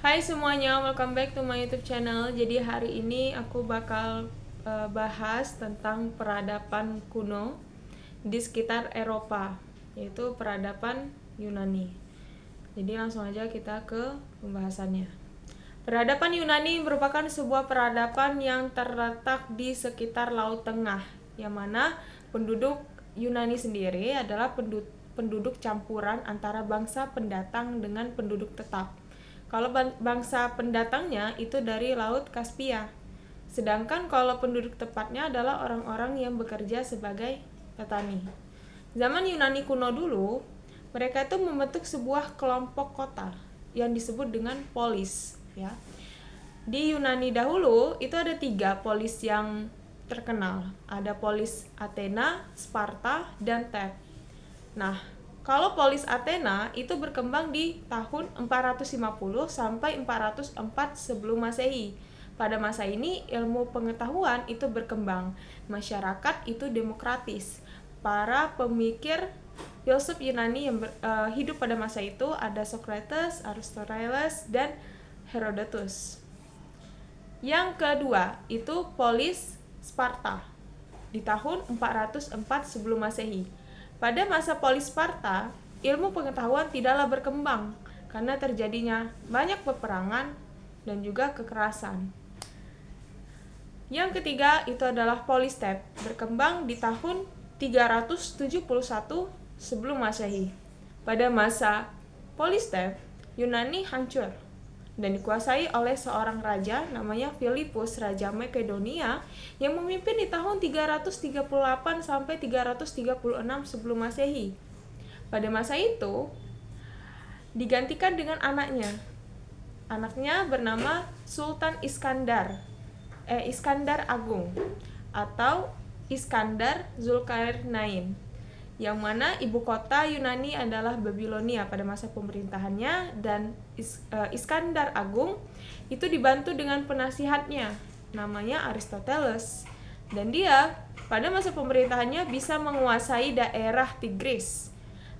Hai semuanya, welcome back to my YouTube channel. Jadi hari ini aku bakal bahas tentang peradaban kuno di sekitar Eropa, yaitu peradaban Yunani. Jadi langsung aja kita ke pembahasannya. Peradaban Yunani merupakan sebuah peradaban yang terletak di sekitar Laut Tengah, yang mana penduduk Yunani sendiri adalah penduduk campuran antara bangsa pendatang dengan penduduk tetap. Kalau bangsa pendatangnya itu dari Laut Kaspia. Sedangkan kalau penduduk tepatnya adalah orang-orang yang bekerja sebagai petani. Zaman Yunani kuno dulu, mereka itu membentuk sebuah kelompok kota yang disebut dengan polis, ya. Di Yunani dahulu itu ada 3 polis yang terkenal. Ada polis Athena, Sparta, dan Thebes. Nah, kalau polis Athena itu berkembang di tahun 450 sampai 404 sebelum Masehi. Pada masa ini ilmu pengetahuan itu berkembang, masyarakat itu demokratis. Para pemikir filsuf Yunani yang hidup pada masa itu ada Socrates, Aristoteles, dan Herodotus. Yang kedua itu polis Sparta di tahun 404 sebelum Masehi. Pada masa polis Sparta, ilmu pengetahuan tidaklah berkembang karena terjadinya banyak peperangan dan juga kekerasan. Yang ketiga itu adalah polis Thebes, berkembang di tahun 371 sebelum Masehi. Pada masa polis Thebes, Yunani hancur dan dikuasai oleh seorang raja namanya Filipus, Raja Makedonia, yang memimpin di tahun 338 sampai 336 sebelum Masehi. Pada masa itu digantikan dengan anaknya. Anaknya bernama Sultan Iskandar Agung atau Iskandar Zulkarnain, yang mana ibu kota Yunani adalah Babilonia pada masa pemerintahannya, dan Iskandar Agung itu dibantu dengan penasihatnya namanya Aristoteles, dan dia pada masa pemerintahannya bisa menguasai daerah Tigris,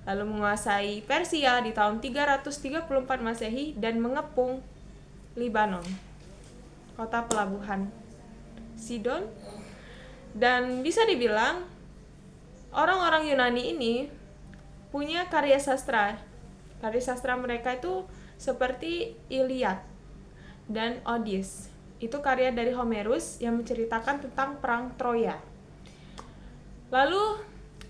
lalu menguasai Persia di tahun 334 Masehi dan mengepung Libanon, kota pelabuhan Sidon. Dan bisa dibilang orang-orang Yunani ini punya karya sastra. Karya sastra mereka itu seperti Iliad dan Odyssey. Itu karya dari Homerus yang menceritakan tentang perang Troya. Lalu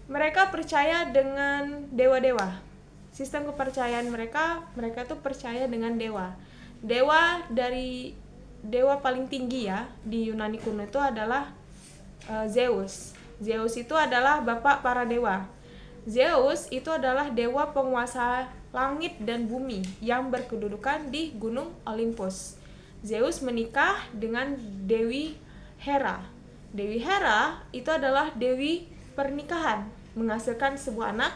mereka percaya dengan dewa-dewa. Sistem kepercayaan mereka itu percaya dengan dewa. Dewa paling tinggi ya di Yunani kuno itu adalah Zeus. Zeus itu adalah bapak para dewa. Zeus itu adalah dewa penguasa langit dan bumi yang berkedudukan di Gunung Olympus. Zeus menikah dengan Dewi Hera. Dewi Hera itu adalah dewi pernikahan, menghasilkan sebuah anak,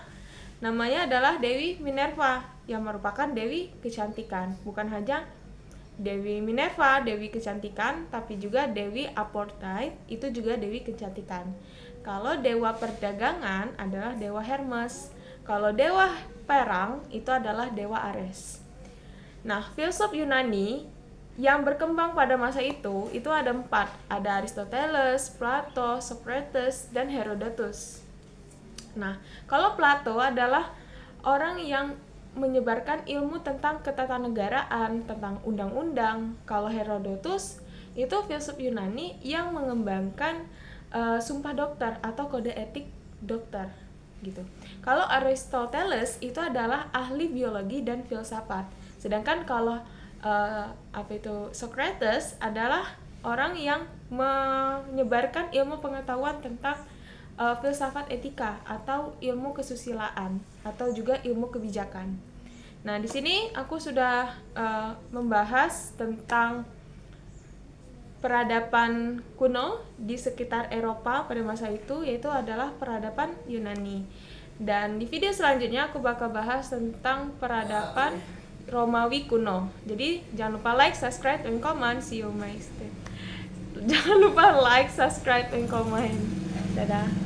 namanya adalah Dewi Minerva, yang merupakan dewi kecantikan. Bukan hanya Dewi Minerva, dewi kecantikan, tapi juga Dewi Aphrodite, itu juga dewi kecantikan. Kalau dewa perdagangan adalah dewa Hermes. Kalau dewa perang itu adalah dewa Ares. Nah, filsuf Yunani yang berkembang pada masa itu ada 4. Ada Aristoteles, Plato, Socrates, dan Herodotus. Nah, kalau Plato adalah orang yang menyebarkan ilmu tentang ketatanegaraan, tentang undang-undang. Kalau Herodotus itu filsuf Yunani yang mengembangkan sumpah dokter atau kode etik dokter gitu. Kalau Aristoteles itu adalah ahli biologi dan filsafat. Sedangkan kalau Socrates adalah orang yang menyebarkan ilmu pengetahuan tentang filsafat etika atau ilmu kesusilaan atau juga ilmu kebijakan. Nah, di sini aku sudah membahas tentang peradaban kuno di sekitar Eropa pada masa itu, yaitu adalah peradaban Yunani. Dan di video selanjutnya aku bakal bahas tentang peradaban Romawi kuno. Jadi jangan lupa like, subscribe, and comment. See you next time. Jangan lupa like, subscribe, and comment. Dadah.